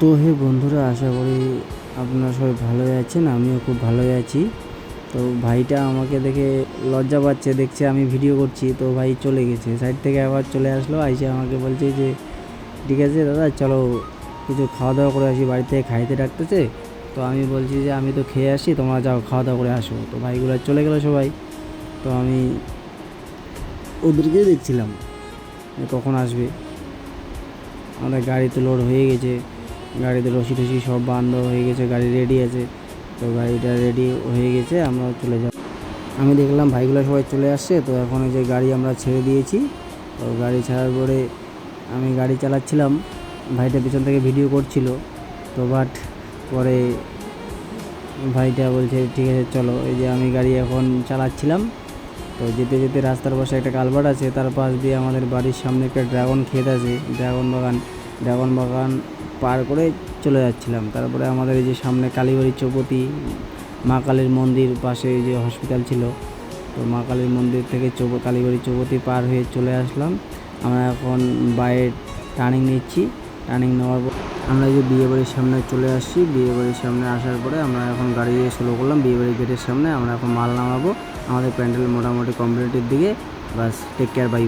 তো হে বন্ধুরা, আশা করি আপনারা সবাই ভালোই আছেন। আমিও খুব ভালোই আছি। তো ভাইটা আমাকে দেখে লজ্জা পাচ্ছে, দেখছে আমি ভিডিও করছি, তো ভাই চলে গেছে সাইড থেকে, আবার চলে আসলো, আইসে আমাকে বলছে যে ঠিক আছে দাদা চলো কিছু খাওয়া দাওয়া করে আসি, বাড়ি থেকে খাইতে ডাকতেছে। তো আমি বলছি যে আমি তো খেয়ে আসি, তোমরা যাও খাওয়া দাওয়া করে আসো। তো ভাইগুলো চলে গেলো সবাই। তো আমি ওদেরকেই দেখছিলাম যে কখন আসবে। আমাদের গাড়ি তো লোড হয়ে গেছে, গাড়িতে রশি টসি সব বাঁধা হয়ে গেছে, গাড়ি রেডি আছে। তো গাড়িটা রেডি হয়ে গেছে, আমরা চলে যাব। আমি দেখলাম ভাইগুলো সবাই চলে আসছে। তো এখন যে গাড়ি আমরা ছেড়ে দিয়েছি। তো গাড়ি ছাড়ার পরে আমি গাড়ি চালাচ্ছিলাম, ভাইটা পিছন থেকে ভিডিও করছিল। তো বাট পরে ভাইটা বলছে ঠিক আছে চলো। এই যে আমি গাড়ি এখন চালাচ্ছিলাম, তো যেতে যেতে রাস্তার পাশে একটা কালভার্ট আছে, তার পাশ দিয়ে আমাদের বাড়ির সামনে একটা ড্রাগন ক্ষেত আছে, ড্রাগন বাগান পার করে চলে যাচ্ছিলাম। তারপরে আমাদের এই যে সামনে কালীবাড়ি চৌপতি, মা কালীর মন্দির পাশে যে হসপিটাল ছিল, তো মা কালীর মন্দির থেকে কালীবাড়ি চৌপতি পার হয়ে চলে আসলাম। আমরা এখন বাইরে টার্নিং নিচ্ছি। টার্নিং নেওয়ার পর আমরা এই যে বিয়েবাড়ির সামনে চলে আসছি। বিয়েবাড়ির সামনে আসার পরে আমরা এখন গাড়ি স্লো করলাম বিয়েবাড়ির গেটের সামনে। আমরা এখন মাল নামাবো। আমাদের প্যান্ডেল মোটামুটি কমপ্লিটের দিকে। বাস, টেক কেয়ার, বাই।